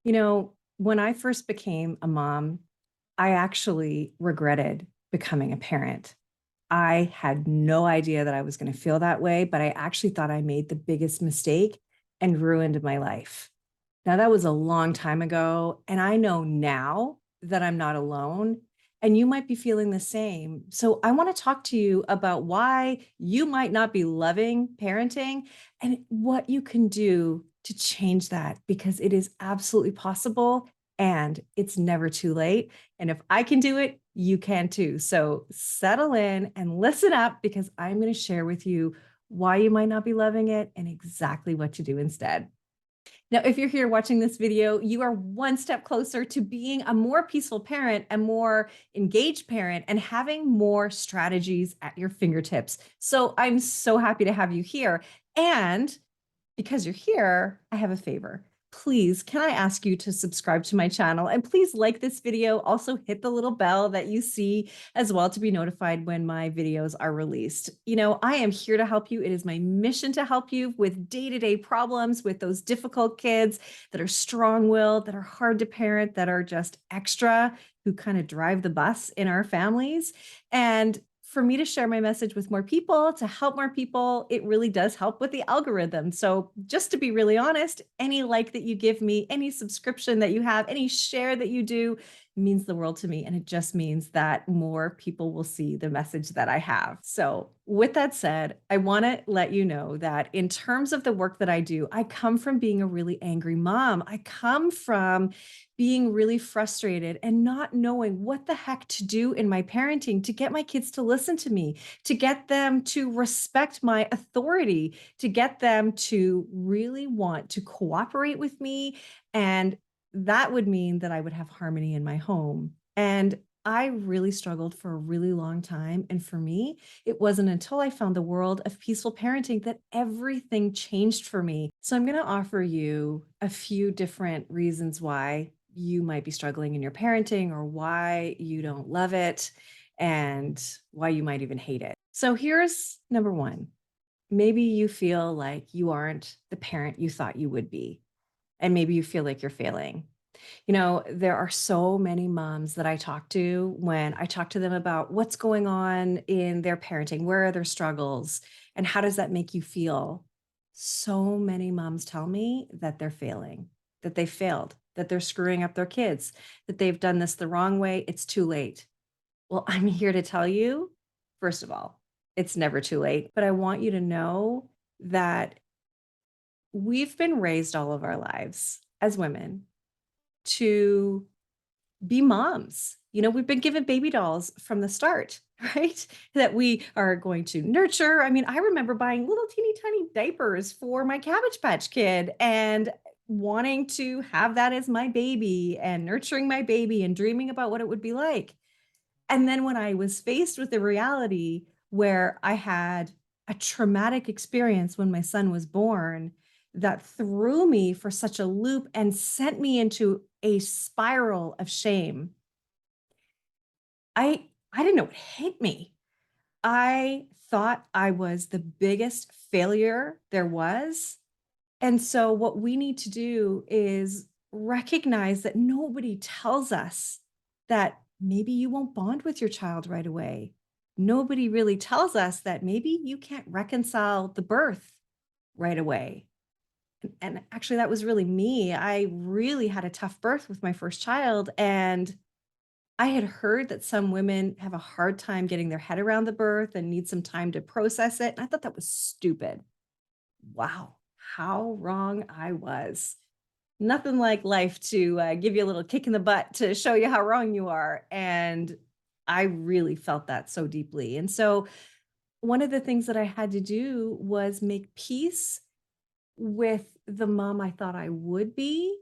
When I first became a mom, I actually regretted becoming a parent. I had no idea that I was going to feel that way, but I actually thought I made the biggest mistake and ruined my life. Now, that was a long time ago, and I know now that I'm not alone, and you might be feeling the same. So, I want to talk to you about why you might not be loving parenting and what you can do to change that because it is absolutely possible and it's never too late. And if I can do it, you can too. So, settle in and listen up because I'm going to share with you why you might not be loving it and exactly what to do instead. Now, if you're here watching this video, you are one step closer to being a more peaceful parent, a more engaged parent, and having more strategies at your fingertips. So I'm so happy to have you here. And because you're here, I have a favor. Please, can I ask you to subscribe to my channel and please like this video. Also hit the little bell that you see as well to be notified when my videos are released. I am here to help you. It is my mission to help you with day-to-day problems with those difficult kids that are strong-willed, that are hard to parent, that are just extra, who kind of drive the bus in our families. And for me to share my message with more people, to help more people, it really does help with the algorithm. So, just to be really honest, any like that you give me, any subscription that you have, any share that you do means the world to me. And it just means that more people will see the message that I have. So, with that said, I want to let you know that in terms of the work that I do, I come from being a really angry mom. I come from being really frustrated and not knowing what the heck to do in my parenting to get my kids to listen to me, to get them to respect my authority, to get them to really want to cooperate with me. And that would mean that I would have harmony in my home. And I really struggled for a really long time. And for me, it wasn't until I found the world of peaceful parenting that everything changed for me. So I'm going to offer you a few different reasons why you might be struggling in your parenting or why you don't love it and why you might even hate it. So here's number one. Maybe you feel like you aren't the parent you thought you would be, and maybe you feel like you're failing. There are so many moms that I talk to when I talk to them about what's going on in their parenting, where are their struggles, and how does that make you feel? So many moms tell me that they're failing, that they failed, that they're screwing up their kids, that they've done this the wrong way. It's too late. Well, I'm here to tell you, first of all, it's never too late, but I want you to know that we've been raised all of our lives as women to be moms. We've been given baby dolls from the start, right? That we are going to nurture. I mean, I remember buying little teeny tiny diapers for my Cabbage Patch Kid and wanting to have that as my baby and nurturing my baby and dreaming about what it would be like. And then when I was faced with the reality where I had a traumatic experience when my son was born that threw me for such a loop and sent me into a spiral of shame, I didn't know what hit me. I thought I was the biggest failure there was. And so what we need to do is recognize that nobody tells us that maybe you won't bond with your child right away. Nobody really tells us that maybe you can't reconcile the birth right away. And actually, that was really me. I really had a tough birth with my first child. And I had heard that some women have a hard time getting their head around the birth and need some time to process it. And I thought that was stupid. Wow, how wrong I was. Nothing like life to give you a little kick in the butt to show you how wrong you are. And I really felt that so deeply. And so, one of the things that I had to do was make peace with the mom I thought I would be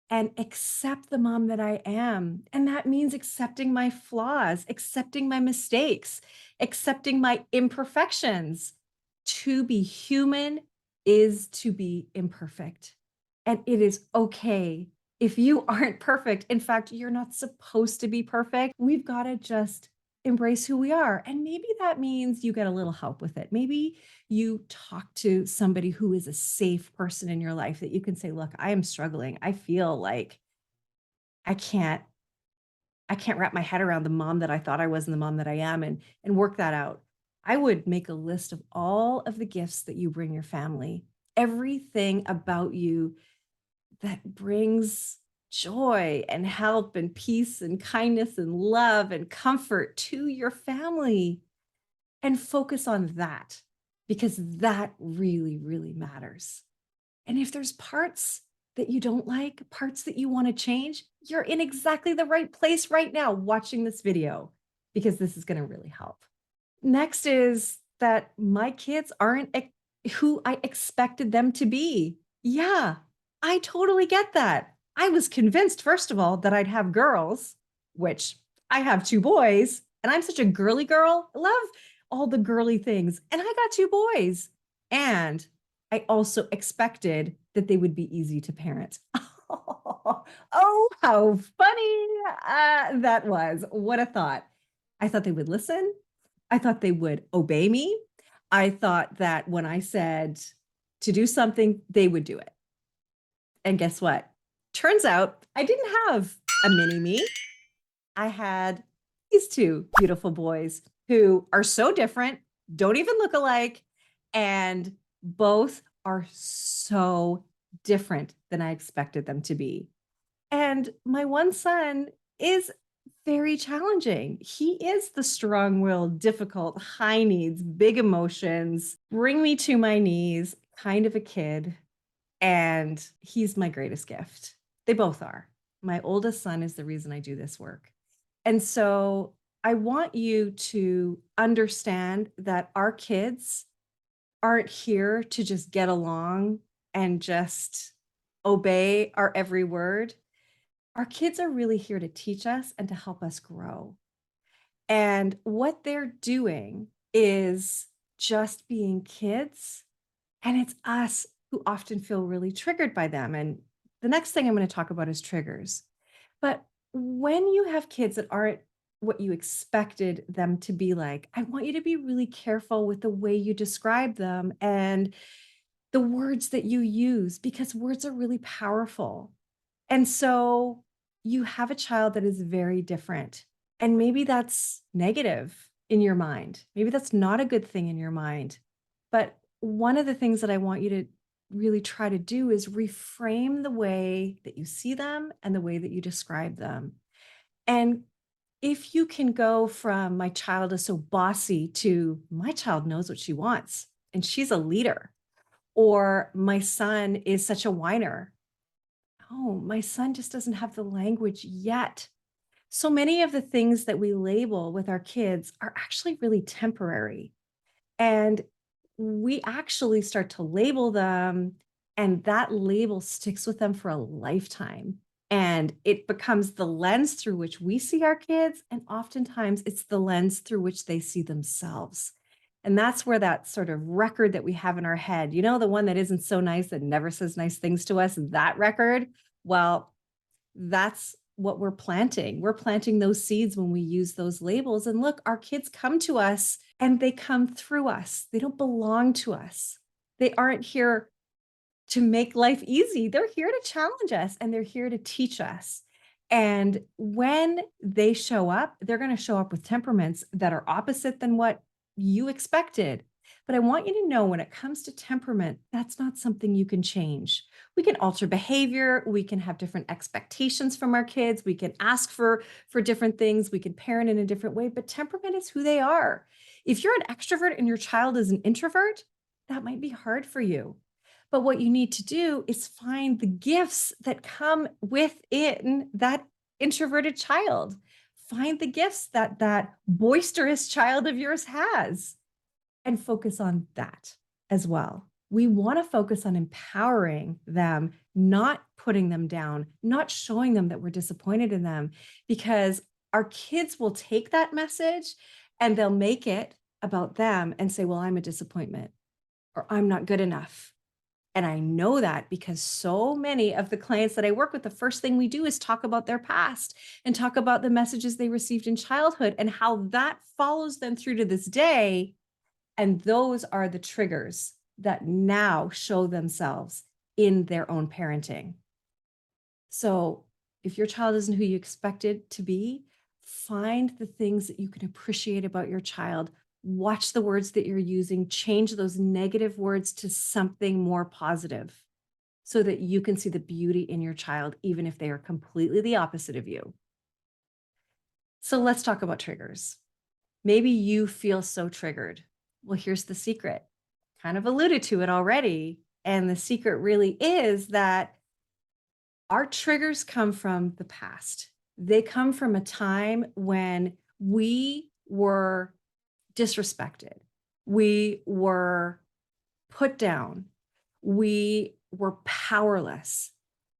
and accept the mom that I am. And that means accepting my flaws, accepting my mistakes, accepting my imperfections. To be human is to be imperfect. And it is okay if you aren't perfect. In fact, you're not supposed to be perfect. We've got to just embrace who we are. And maybe that means you get a little help with it. Maybe you talk to somebody who is a safe person in your life that you can say, look, I am struggling. I feel like I can't I can't wrap my head around the mom that I thought I was and the mom that I am and work that out. I would make a list of all of the gifts that you bring your family, everything about you that brings joy and help and peace and kindness and love and comfort to your family, and focus on that because that really, really matters. And if there's parts that you don't like, parts that you want to change, you're in exactly the right place right now watching this video because this is going to really help. Next is that my kids aren't who I expected them to be. Yeah, I totally get that. I was convinced, first of all, that I'd have girls, which I have two boys, and I'm such a girly girl. I love all the girly things. And I got two boys. And I also expected that they would be easy to parent. Oh, how funny that was. What a thought. I thought they would listen. I thought they would obey me. I thought that when I said to do something, they would do it. And guess what? Turns out I didn't have a mini me. I had these two beautiful boys who are so different, don't even look alike, and both are so different than I expected them to be. And my one son is very challenging. He is the strong-willed, difficult, high needs, big emotions, bring me to my knees kind of a kid. And he's my greatest gift. They both are. My oldest son is the reason I do this work. And so I want you to understand that our kids aren't here to just get along and just obey our every word. Our kids are really here to teach us and to help us grow. And what they're doing is just being kids. And it's us who often feel really triggered by them. And the next thing I'm going to talk about is triggers. But when you have kids that aren't what you expected them to be like, I want you to be really careful with the way you describe them and the words that you use, because words are really powerful. And so you have a child that is very different. And maybe that's negative in your mind. Maybe that's not a good thing in your mind. But one of the things that I want you to really try to do is reframe the way that you see them and the way that you describe them. And if you can go from my child is so bossy to my child knows what she wants and she's a leader, or my son is such a whiner. Oh, my son just doesn't have the language yet. So many of the things that we label with our kids are actually really temporary. And we actually start to label them, and that label sticks with them for a lifetime. And it becomes the lens through which we see our kids. And oftentimes it's the lens through which they see themselves. And that's where that sort of record that we have in our head, you know, the one that isn't so nice, that never says nice things to us, that record, well, that's what we're planting. We're planting those seeds when we use those labels. And look, our kids come to us and they come through us. They don't belong to us. They aren't here to make life easy. They're here to challenge us and they're here to teach us. And when they show up, they're going to show up with temperaments that are opposite than what you expected. But I want you to know when it comes to temperament, that's not something you can change. We can alter behavior. We can have different expectations from our kids. We can ask for different things. We can parent in a different way, but temperament is who they are. If you're an extrovert and your child is an introvert, that might be hard for you. But what you need to do is find the gifts that come within that introverted child. Find the gifts that that boisterous child of yours has and focus on that as well. We want to focus on empowering them, not putting them down, not showing them that we're disappointed in them, because our kids will take that message and they'll make it about them and say, well, I'm a disappointment or I'm not good enough. And I know that because so many of the clients that I work with, the first thing we do is talk about their past and talk about the messages they received in childhood and how that follows them through to this day. And those are the triggers that now show themselves in their own parenting. So if your child isn't who you expected to be, find the things that you can appreciate about your child. Watch the words that you're using, change those negative words to something more positive so that you can see the beauty in your child, even if they are completely the opposite of you. So let's talk about triggers. Maybe you feel so triggered. Well, here's the secret. Kind of alluded to it already. And the secret really is that our triggers come from the past. They come from a time when we were disrespected. We were put down. We were powerless.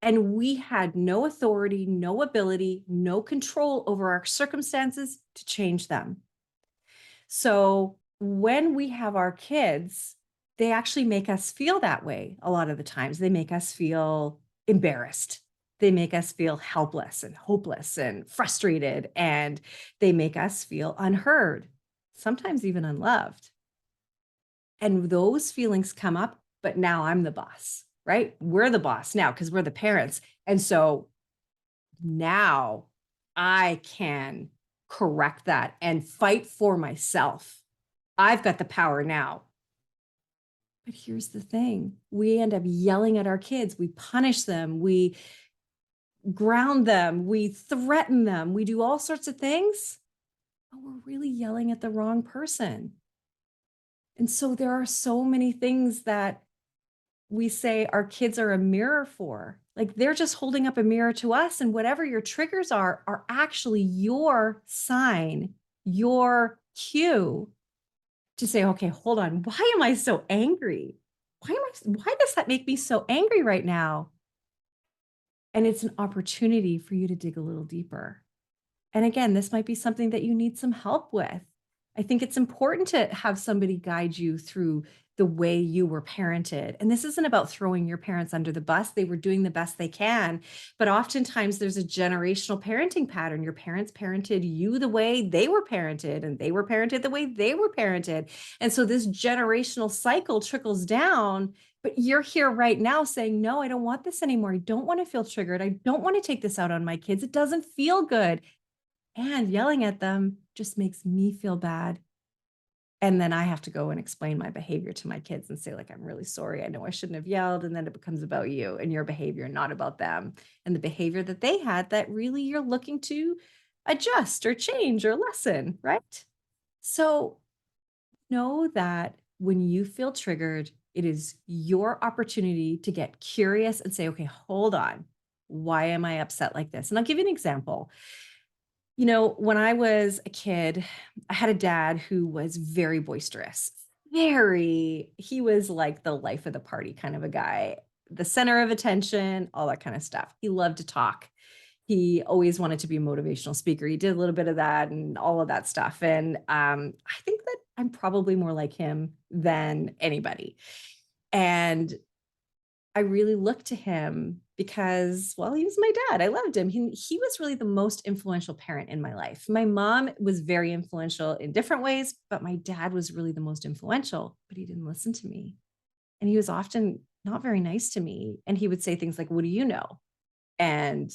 And we had no authority, no ability, no control over our circumstances to change them. So when we have our kids, they actually make us feel that way a lot of the times. They make us feel embarrassed. They make us feel helpless and hopeless and frustrated, and they make us feel unheard, sometimes even unloved. And those feelings come up, but now I'm the boss, right? We're the boss now because we're the parents. And so now I can correct that and fight for myself. I've got the power now. But here's the thing, we end up yelling at our kids. We punish them. We ground them. We threaten them. We do all sorts of things, but we're really yelling at the wrong person. And so there are so many things that we say our kids are a mirror for. Like they're just holding up a mirror to us, and whatever your triggers are actually your sign, your cue to say, okay, hold on. Why am I so angry? Why does that make me so angry right now? And it's an opportunity for you to dig a little deeper. And again, this might be something that you need some help with. I think it's important to have somebody guide you through the way you were parented. And this isn't about throwing your parents under the bus. They were doing the best they can. But oftentimes there's a generational parenting pattern. Your parents parented you the way they were parented, and they were parented the way they were parented. And so this generational cycle trickles down. But you're here right now saying, no, I don't want this anymore. I don't want to feel triggered. I don't want to take this out on my kids. It doesn't feel good. And yelling at them just makes me feel bad. And then I have to go and explain my behavior to my kids and say, like, I'm really sorry. I know I shouldn't have yelled. And then it becomes about you and your behavior, not about them. And the behavior that they had that really you're looking to adjust or change or lessen, right? So know that when you feel triggered, it is your opportunity to get curious and say, okay, hold on. Why am I upset like this? And I'll give you an example. When I was a kid, I had a dad who was very boisterous. He was like the life of the party kind of a guy, the center of attention, all that kind of stuff. He loved to talk. He always wanted to be a motivational speaker. He did a little bit of that and all of that stuff. And I think that I'm probably more like him than anybody. And I really looked to him because, well, he was my dad. I loved him. He was really the most influential parent in my life. My mom was very influential in different ways, but my dad was really the most influential, but he didn't listen to me. And he was often not very nice to me. And he would say things like, what do you know? And,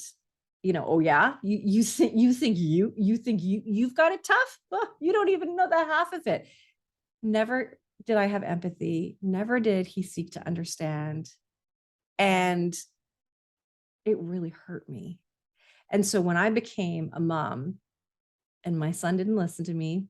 oh yeah, you've got it tough. Oh, you don't even know the half of it. Never did I have empathy. Never did he seek to understand. And it really hurt me. And so when I became a mom and my son didn't listen to me,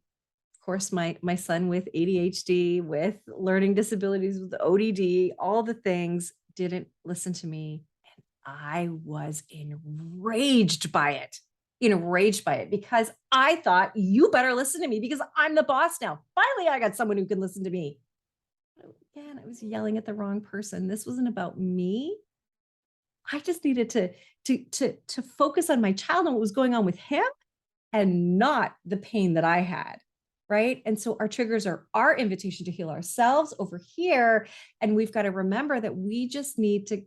of course, my son with ADHD, with learning disabilities, with ODD, all the things didn't listen to me. And I was enraged by it because I thought you better listen to me because I'm the boss now. Finally, I got someone who can listen to me. Again, I was yelling at the wrong person. This wasn't about me. I just needed to focus on my child and what was going on with him and not the pain that I had. right? And so our triggers are our invitation to heal ourselves over here. And we've got to remember that we just need to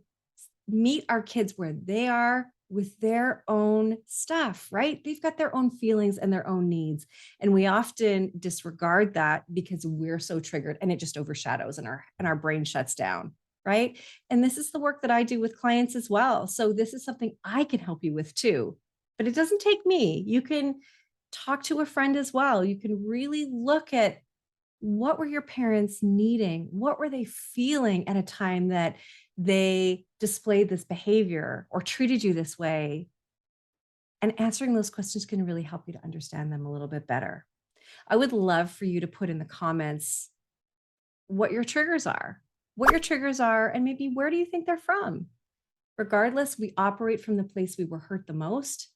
meet our kids where they are with their own stuff, right? They've got their own feelings and their own needs. And we often disregard that because we're so triggered and it just overshadows and our brain shuts down, right? And this is the work that I do with clients as well. So this is something I can help you with too. But it doesn't take me. You can talk to a friend as well. You can really look at what were your parents needing? What were they feeling at a time that they displayed this behavior or treated you this way? And answering those questions can really help you to understand them a little bit better. I would love for you to put in the comments what your triggers are, and maybe where do you think they're from? Regardless, we operate from the place we were hurt the most.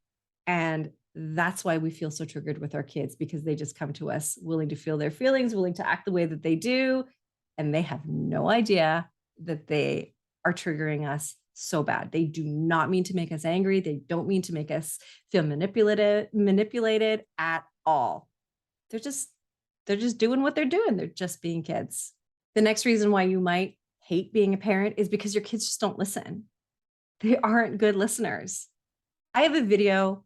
And that's why we feel so triggered with our kids, because they just come to us willing to feel their feelings, willing to act the way that they do. And they have no idea that they are triggering us so bad. They do not mean to make us angry. They don't mean to make us feel manipulated at all. They're just doing what they're doing. They're just being kids. The next reason why you might hate being a parent is because your kids just don't listen. They aren't good listeners. I have a video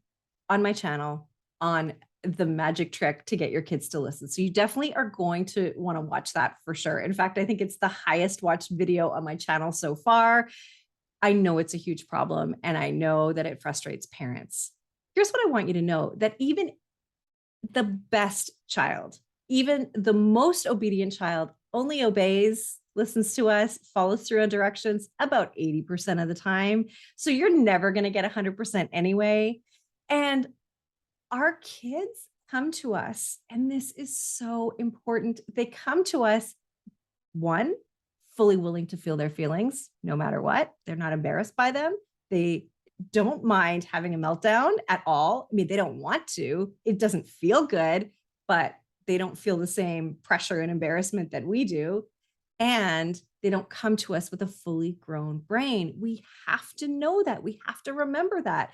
on my channel on the magic trick to get your kids to listen. So you definitely are going to want to watch that for sure. In fact, I think it's the highest watched video on my channel so far. I know it's a huge problem and I know that it frustrates parents. Here's what I want you to know, that even the best child, even the most obedient child, only obeys, listens to us, follows through on directions about 80% of the time. So you're never going to get 100% anyway. And our kids come to us, and this is so important. They come to us, one, fully willing to feel their feelings no matter what. They're not embarrassed by them. They don't mind having a meltdown at all. I mean, they don't want to. It doesn't feel good, but they don't feel the same pressure and embarrassment that we do. And they don't come to us with a fully grown brain. We have to know that. We have to remember that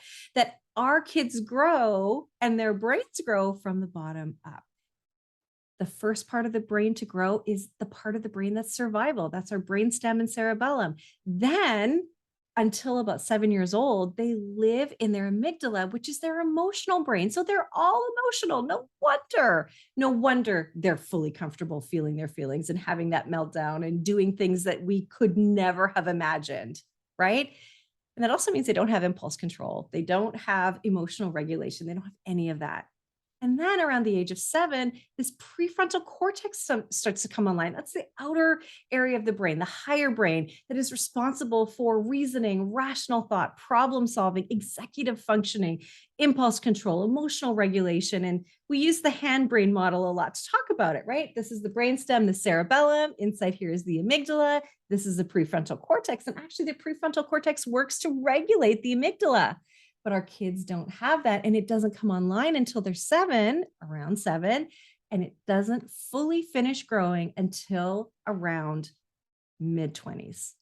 our kids grow and their brains grow from the bottom up. The first part of the brain to grow is the part of the brain that's survival. That's our brainstem and cerebellum. Then until about 7 years old, they live in their amygdala, which is their emotional brain. So they're all emotional. No wonder they're fully comfortable feeling their feelings and having that meltdown and doing things that we could never have imagined, right? And that also means they don't have impulse control. They don't have emotional regulation. They don't have any of that. And then around the age of 7, this prefrontal cortex starts to come online. That's the outer area of the brain, the higher brain that is responsible for reasoning, rational thought, problem solving, executive functioning, impulse control, emotional regulation. And we use the hand brain model a lot to talk about it, right? This is the brainstem, the cerebellum. Inside here is the amygdala. This is the prefrontal cortex. And actually, the prefrontal cortex works to regulate the amygdala. But our kids don't have that. And it doesn't come online until they're around 7. And it doesn't fully finish growing until around mid-20s.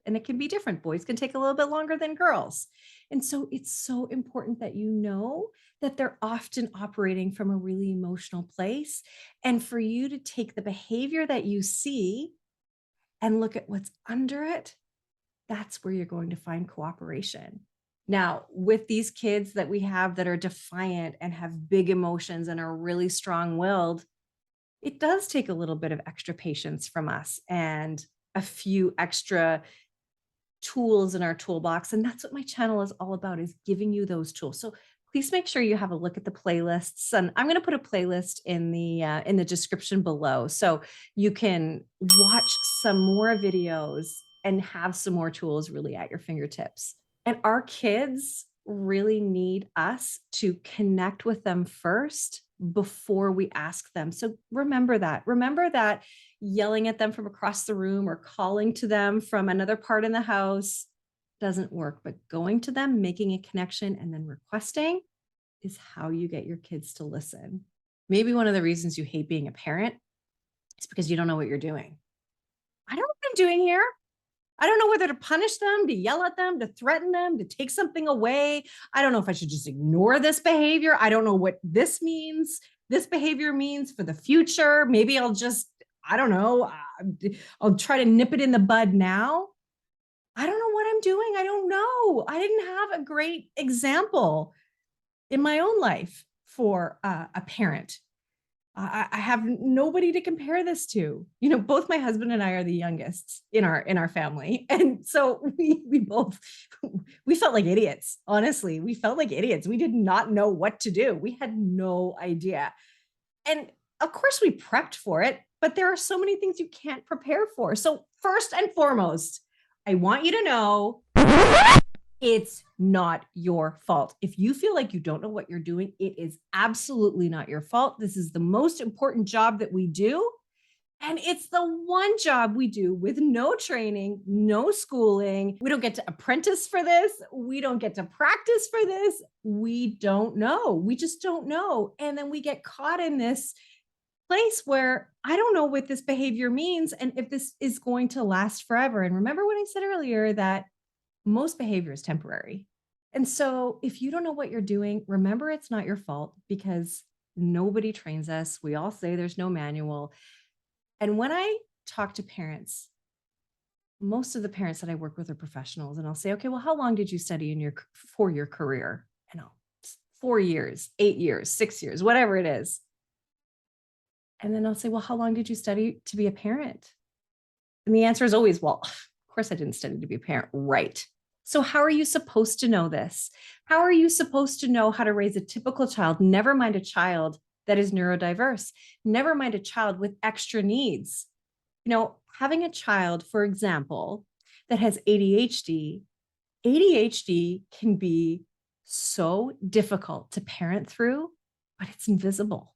And it can be different. Boys can take a little bit longer than girls. And so it's so important that you know that they're often operating from a really emotional place. And for you to take the behavior that you see and look at what's under it, that's where you're going to find cooperation. Now, with these kids that we have that are defiant and have big emotions and are really strong-willed, it does take a little bit of extra patience from us and a few extra tools in our toolbox. And that's what my channel is all about, is giving you those tools. So please make sure you have a look at the playlists. And I'm going to put a playlist in the description below, so you can watch some more videos and have some more tools really at your fingertips. And our kids really need us to connect with them first before we ask them. So remember that. Remember that yelling at them from across the room or calling to them from another part in the house doesn't work. But going to them, making a connection, and then requesting is how you get your kids to listen. Maybe one of the reasons you hate being a parent is because you don't know what you're doing. I don't know what I'm doing here. I don't know whether to punish them, to yell at them, to threaten them, to take something away. I don't know if I should just ignore this behavior. I don't know what this means. this behavior means for the future. Maybe I'll just, I don't know, I'll try to nip it in the bud now. I don't know what I'm doing. I don't know. I didn't have a great example in my own life for a parent. I have nobody to compare this to. You know, both my husband and I are the youngest in our family, and so we felt like idiots. Honestly, we felt like idiots. We did not know what to do. We had no idea, and of course we prepped for it. But there are so many things you can't prepare for. So first and foremost, I want you to know it's not your fault. If you feel like you don't know what you're doing, it is absolutely not your fault. This is the most important job that we do. And it's the one job we do with no training, no schooling. We don't get to apprentice for this. We don't get to practice for this. We don't know. We just don't know. And then we get caught in this place where I don't know what this behavior means and if this is going to last forever. And remember what I said earlier, that most behavior is temporary. And so if you don't know what you're doing, remember it's not your fault because nobody trains us. We all say there's no manual. And when I talk to parents, most of the parents that I work with are professionals, and I'll say, okay, well, how long did you study for your career? 4 years, 8 years, 6 years, whatever it is. And then I'll say, well, how long did you study to be a parent? And the answer is always, well, of course I didn't study to be a parent. Right. So how are you supposed to know this? How are you supposed to know how to raise a typical child? Never mind a child that is neurodiverse. Never mind a child with extra needs. You know, having a child, for example, that has ADHD can be so difficult to parent through, but it's invisible.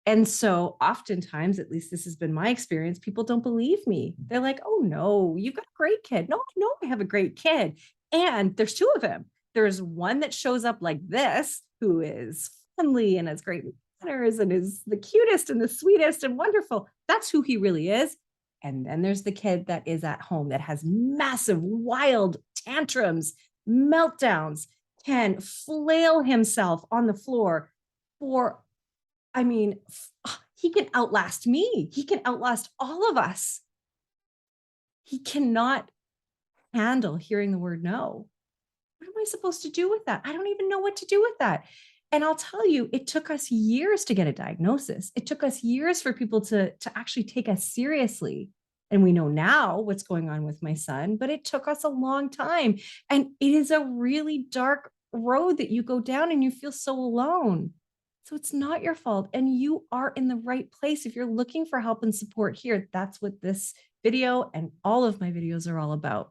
And so oftentimes, at least this has been my experience, people don't believe me. They're like, oh no, you've got a great kid. No, I know I have a great kid. And there's two of them. There's one that shows up like this, who is friendly and has great manners and is the cutest and the sweetest and wonderful. That's who he really is. And then there's the kid that is at home that has massive, wild tantrums, meltdowns, can flail himself on the floor for, he can outlast me. He can outlast all of us. He cannot handle hearing the word no. What am I supposed to do with that? I don't even know what to do with that. And I'll tell you, it took us years to get a diagnosis. It took us years for people to actually take us seriously. And we know now what's going on with my son, but it took us a long time. And it is a really dark road that you go down and you feel so alone. So it's not your fault. And you are in the right place. If you're looking for help and support here, that's what this video and all of my videos are all about.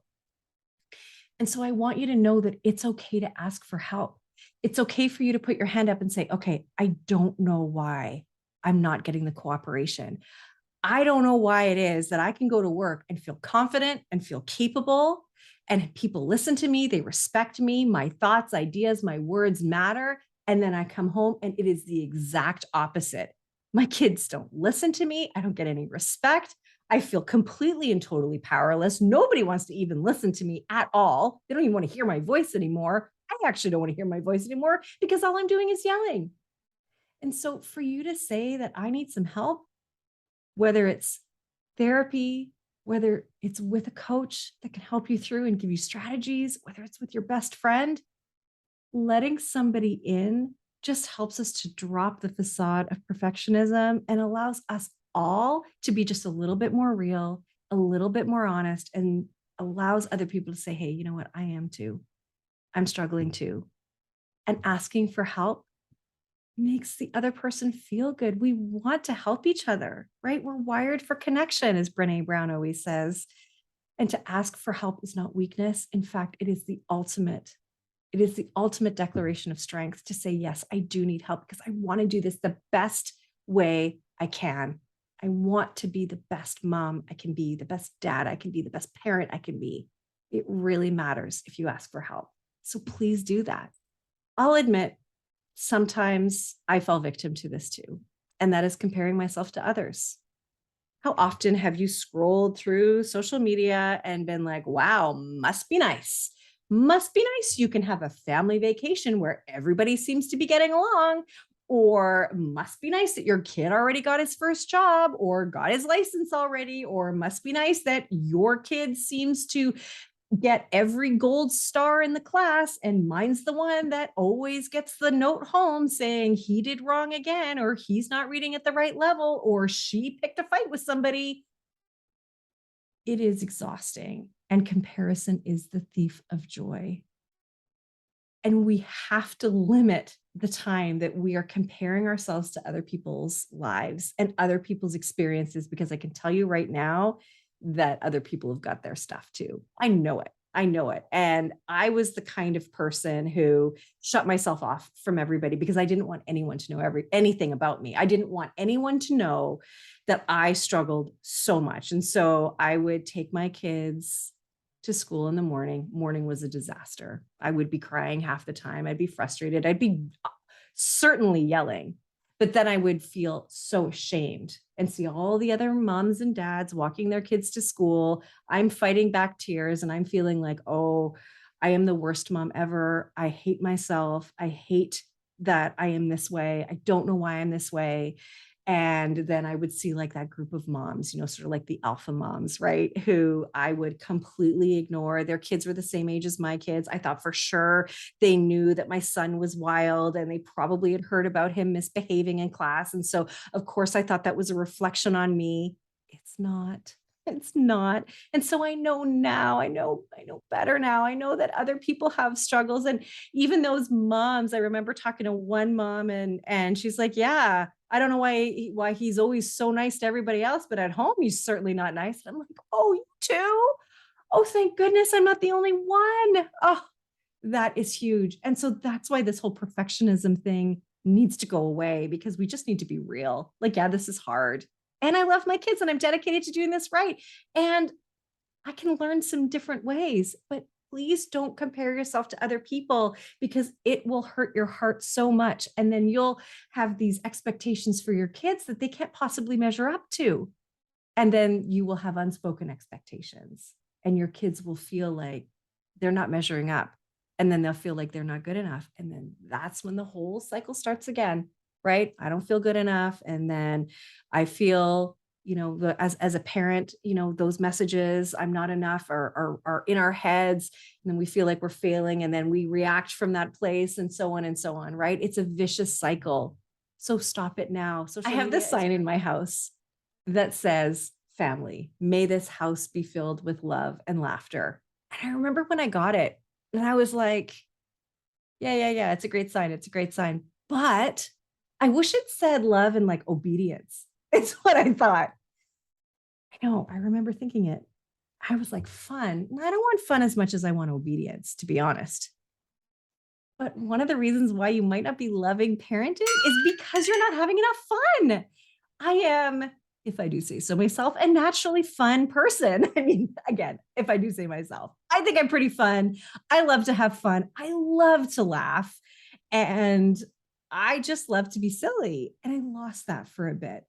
And so I want you to know that it's okay to ask for help. It's okay for you to put your hand up and say, okay, I don't know why I'm not getting the cooperation. I don't know why it is that I can go to work and feel confident and feel capable, and people listen to me, they respect me, my thoughts, ideas, my words matter. And then I come home and it is the exact opposite. My kids don't listen to me. I don't get any respect. I feel completely and totally powerless. Nobody wants to even listen to me at all. They don't even want to hear my voice anymore. I actually don't want to hear my voice anymore because all I'm doing is yelling. And so for you to say that I need some help, whether it's therapy, whether it's with a coach that can help you through and give you strategies, whether it's with your best friend, letting somebody in just helps us to drop the facade of perfectionism and allows us all to be just a little bit more real, a little bit more honest, and allows other people to say, hey, you know what? I am too. I'm struggling too. And asking for help makes the other person feel good. We want to help each other, right? We're wired for connection, as Brené Brown always says. And to ask for help is not weakness. In fact, it is the ultimate. It is the ultimate declaration of strength to say, yes, I do need help because I want to do this the best way I can. I want to be the best mom I can be, the best dad I can be, the best parent I can be. It really matters if you ask for help. So please do that. I'll admit, sometimes I fall victim to this too, and that is comparing myself to others. How often have you scrolled through social media and been like, wow, must be nice. Must be nice. You can have a family vacation where everybody seems to be getting along. or must be nice that your kid already got his first job or got his license already, or must be nice that your kid seems to get every gold star in the class and mine's the one that always gets the note home saying he did wrong again, or he's not reading at the right level, or she picked a fight with somebody. It is exhausting, and comparison is the thief of joy. And we have to limit the time that we are comparing ourselves to other people's lives and other people's experiences, because I can tell you right now that other people have got their stuff too. I know it. I know it. And I was the kind of person who shut myself off from everybody because I didn't want anyone to know anything about me. I didn't want anyone to know that I struggled so much. And so I would take my kids to school in the morning. Morning was a disaster. I would be crying half the time. I'd be frustrated. I'd be certainly yelling, but then I would feel so ashamed and see all the other moms and dads walking their kids to school. I'm fighting back tears and I'm feeling like, oh, I am the worst mom ever. I hate myself. I hate that I am this way. I don't know why I'm this way. And then I would see like that group of moms, sort of like the alpha moms, right? Who I would completely ignore. Their kids were the same age as my kids. I thought for sure they knew that my son was wild and they probably had heard about him misbehaving in class. And so, of course, I thought that was a reflection on me. It's not. It's not. And so I know now, I know better now. I know that other people have struggles. And even those moms, I remember talking to one mom and she's like, yeah, I don't know why he's always so nice to everybody else, but at home he's certainly not nice. And I'm like, oh, you too? Oh, thank goodness I'm not the only one. Oh, that is huge. And so that's why this whole perfectionism thing needs to go away, because we just need to be real. Like, yeah, this is hard. And I love my kids and I'm dedicated to doing this right. And I can learn some different ways, but please don't compare yourself to other people, because it will hurt your heart so much. And then you'll have these expectations for your kids that they can't possibly measure up to. And then you will have unspoken expectations, and your kids will feel like they're not measuring up. And then they'll feel like they're not good enough. And then that's when the whole cycle starts again, right? I don't feel good enough. And then I feel, as a parent, those messages, I'm not enough, are in our heads. And then we feel like we're failing. And then we react from that place, and so on and so on, right? It's a vicious cycle. So stop it now. I have this sign in my house that says, family, may this house be filled with love and laughter. And I remember when I got it, and I was like, yeah, it's a great sign. It's a great sign. But I wish it said love and like obedience. It's what I thought. I know. I remember thinking it. I was like, fun. I don't want fun as much as I want obedience, to be honest. But one of the reasons why you might not be loving parenting is because you're not having enough fun. I am, if I do say so myself, a naturally fun person. I mean, again, if I do say myself, I think I'm pretty fun. I love to have fun. I love to laugh. And I just love to be silly. And I lost that for a bit.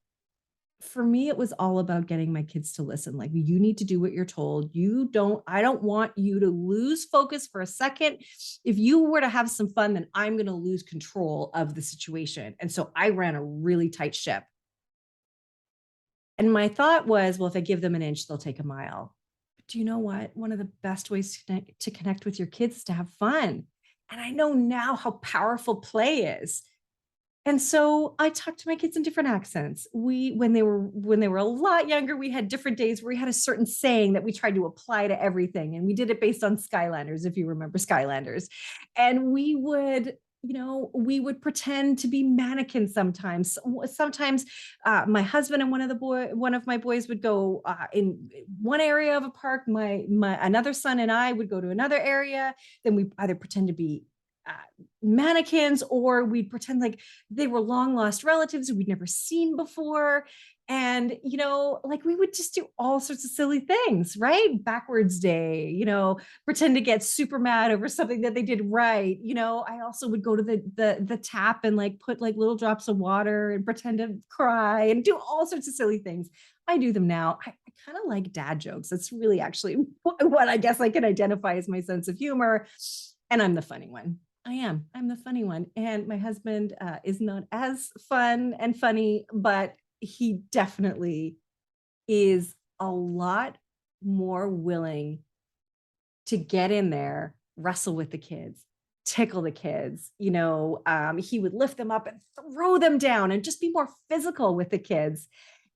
For me, it was all about getting my kids to listen. Like, you need to do what you're told. I don't want you to lose focus for a second. If you were to have some fun, then I'm going to lose control of the situation. And so I ran a really tight ship. And my thought was, well, if I give them an inch, they'll take a mile. But do you know what? One of the best ways to connect with your kids is to have fun. And I know now how powerful play is. And so I talked to my kids in different accents. When they were a lot younger, we had different days where we had a certain saying that we tried to apply to everything. And we did it based on Skylanders, if you remember Skylanders. And we would pretend to be mannequins sometimes. Sometimes my husband and one of my boys would go in one area of a park. My another son and I would go to another area. Then we either pretend to be mannequins, or we'd pretend like they were long lost relatives we'd never seen before. And, like we would just do all sorts of silly things, right? Backwards day, pretend to get super mad over something that they did right. I also would go to the tap and like put like little drops of water and pretend to cry and do all sorts of silly things. I do them now. I kind of like dad jokes. That's really actually what I guess I can identify as my sense of humor. And I'm the funny one. I am. I'm the funny one. And my husband is not as fun and funny, but he definitely is a lot more willing to get in there, wrestle with the kids, tickle the kids. He would lift them up and throw them down and just be more physical with the kids.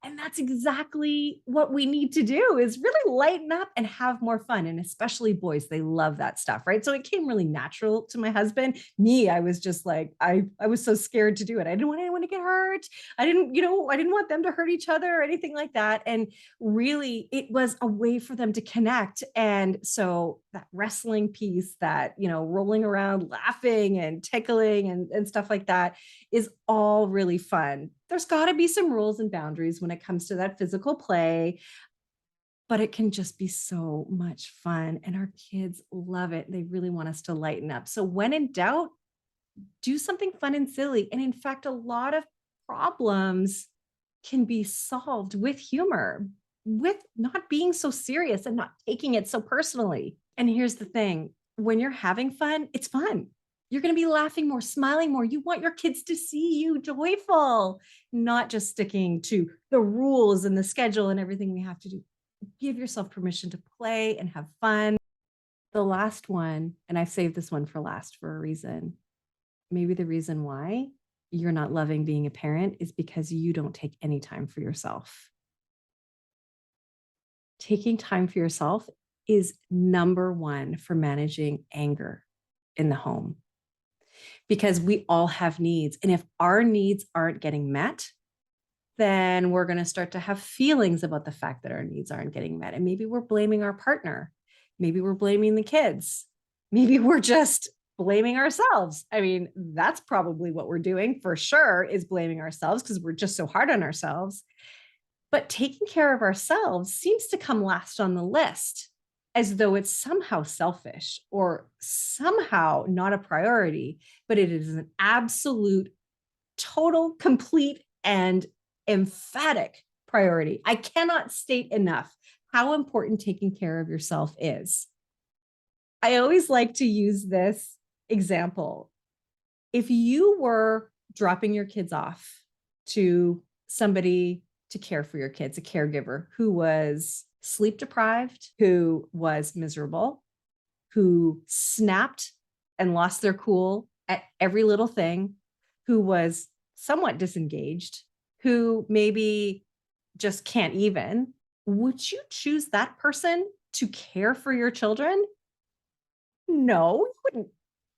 And that's exactly what we need to do is really lighten up and have more fun. And especially boys, they love that stuff, right? So it came really natural to my husband. Me, I was just like, I was so scared to do it. I didn't want anyone to get hurt. I didn't want them to hurt each other or anything like that. And really it was a way for them to connect. And so that wrestling piece, that, rolling around, laughing and tickling and stuff like that is all really fun. There's got to be some rules and boundaries when it comes to that physical play, but it can just be so much fun. And our kids love it. They really want us to lighten up. So when in doubt, do something fun and silly. And in fact, a lot of problems can be solved with humor, with not being so serious and not taking it so personally. And here's the thing, when you're having fun, it's fun. You're going to be laughing more, smiling more. You want your kids to see you joyful, not just sticking to the rules and the schedule and everything we have to do. Give yourself permission to play and have fun. The last one, and I've saved this one for last for a reason. Maybe the reason why you're not loving being a parent is because you don't take any time for yourself. Taking time for yourself is number one for managing anger in the home, because we all have needs. And if our needs aren't getting met, then we're going to start to have feelings about the fact that our needs aren't getting met. And maybe we're blaming our partner. Maybe we're blaming the kids. Maybe we're just blaming ourselves. I mean, that's probably what we're doing for sure, is blaming ourselves because we're just so hard on ourselves. But taking care of ourselves seems to come last on the list, as though it's somehow selfish or somehow not a priority, but it is an absolute, total, complete, and emphatic priority. I cannot state enough how important taking care of yourself is. I always like to use this example. If you were dropping your kids off to somebody to care for your kids, a caregiver who was sleep deprived, who was miserable, who snapped and lost their cool at every little thing, who was somewhat disengaged, who maybe just can't even, would you choose that person to care for your children? No, you wouldn't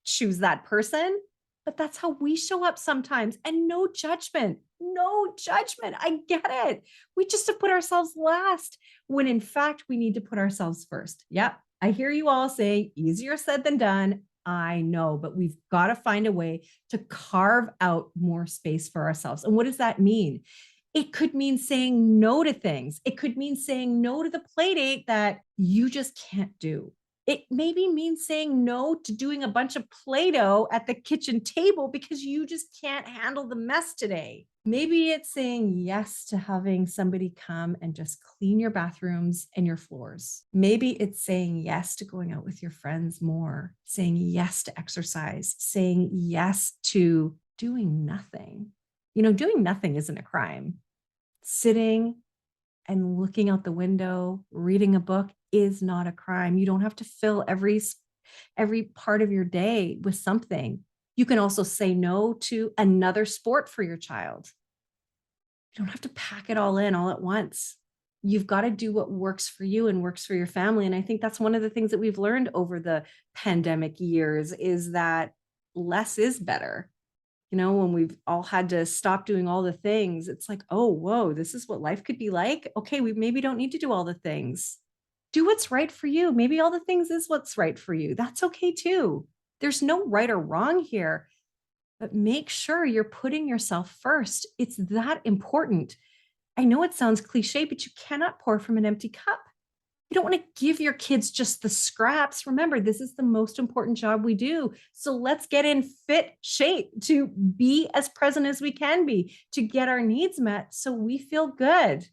choose that person. But that's how we show up sometimes. And no judgment, no judgment. I get it. We just have put ourselves last when in fact we need to put ourselves first. Yep. I hear you all say easier said than done. I know, but we've got to find a way to carve out more space for ourselves. And what does that mean? It could mean saying no to things. It could mean saying no to the play date that you just can't do. It maybe means saying no to doing a bunch of Play-Doh at the kitchen table because you just can't handle the mess today. Maybe it's saying yes to having somebody come and just clean your bathrooms and your floors. Maybe it's saying yes to going out with your friends more, saying yes to exercise, saying yes to doing nothing. Doing nothing isn't a crime. Sitting and looking out the window, reading a book is not a crime. You don't have to fill every part of your day with something. You can also say no to another sport for your child. You don't have to pack it all in all at once. You've got to do what works for you and works for your family. And I think that's one of the things that we've learned over the pandemic years is that less is better. When we've all had to stop doing all the things, it's like, oh, whoa, this is what life could be like. Okay, we maybe don't need to do all the things. Do what's right for you. Maybe all the things is what's right for you. That's okay too. There's no right or wrong here, but make sure you're putting yourself first. It's that important. I know it sounds cliche, but you cannot pour from an empty cup. You don't want to give your kids just the scraps. Remember, this is the most important job we do. So let's get in fit shape to be as present as we can be, to get our needs met so we feel good.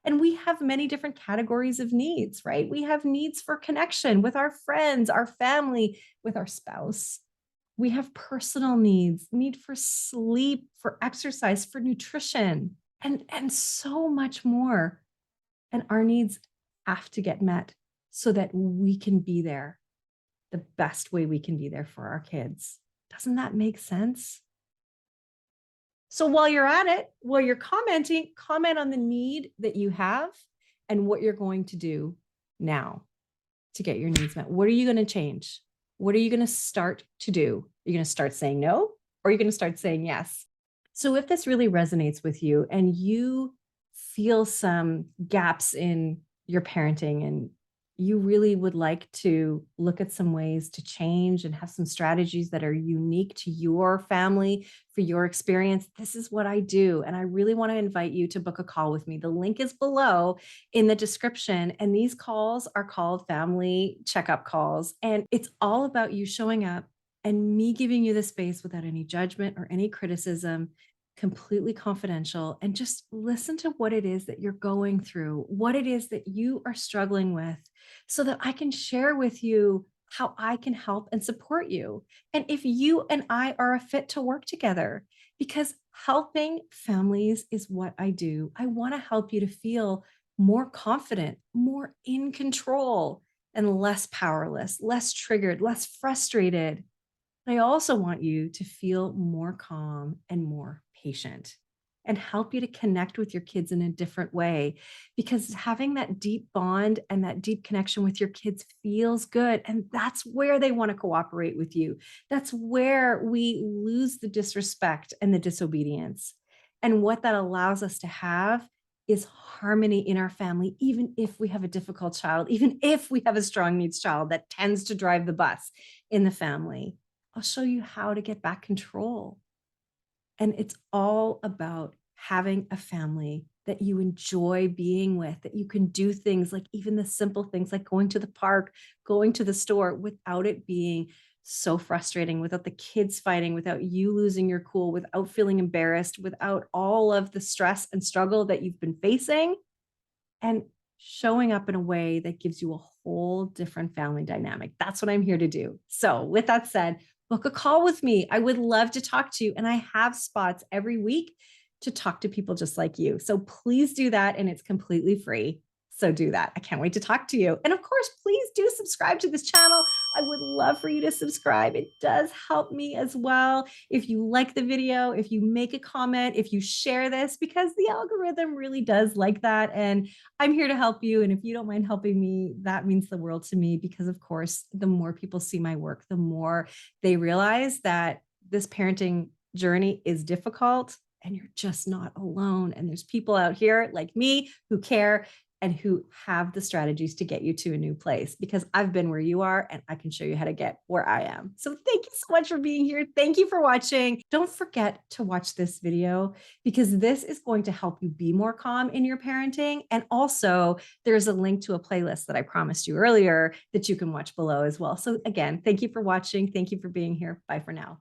And we have many different categories of needs, right? We have needs for connection with our friends, our family, with our spouse. We have personal needs, need for sleep, for exercise, for nutrition, and so much more. And our needs have to get met so that we can be there the best way we can be there for our kids. Doesn't that make sense? So while you're at it, while you're commenting, comment on the need that you have and what you're going to do now to get your needs met. What are you going to change? What are you going to start to do? Are you going to start saying no, or are you going to start saying yes? So if this really resonates with you and you feel some gaps in your parenting and you really would like to look at some ways to change and have some strategies that are unique to your family for your experience, this is what I do. And I really want to invite you to book a call with me. The link is below in the description. And these calls are called family checkup calls. And it's all about you showing up and me giving you the space without any judgment or any criticism, completely confidential, and just listen to what it is that you're going through, what it is that you are struggling with, so that I can share with you how I can help and support you. And if you and I are a fit to work together, because helping families is what I do. I want to help you to feel more confident, more in control, and less powerless, less triggered, less frustrated. I also want you to feel more calm and more patient and help you to connect with your kids in a different way, because having that deep bond and that deep connection with your kids feels good. And that's where they want to cooperate with you. That's where we lose the disrespect and the disobedience. And what that allows us to have is harmony in our family, even if we have a difficult child, even if we have a strong needs child that tends to drive the bus in the family. I'll show you how to get back control. And it's all about having a family that you enjoy being with, that you can do things like even the simple things like going to the park, going to the store without it being so frustrating, without the kids fighting, without you losing your cool, without feeling embarrassed, without all of the stress and struggle that you've been facing, and showing up in a way that gives you a whole different family dynamic. That's what I'm here to do. So with that said, book a call with me. I would love to talk to you. And I have spots every week to talk to people just like you. So please do that. And it's completely free. So do that. I can't wait to talk to you. And of course, please do subscribe to this channel. I would love for you to subscribe. It does help me as well. If you like the video, if you make a comment, if you share this, because the algorithm really does like that. And I'm here to help you. And if you don't mind helping me, that means the world to me, because of course, the more people see my work, the more they realize that this parenting journey is difficult and you're just not alone. And there's people out here like me who care and who have the strategies to get you to a new place, because I've been where you are and I can show you how to get where I am. So thank you so much for being here. Thank you for watching. Don't forget to watch this video, because this is going to help you be more calm in your parenting. And also there's a link to a playlist that I promised you earlier that you can watch below as well. So again, thank you for watching. Thank you for being here. Bye for now.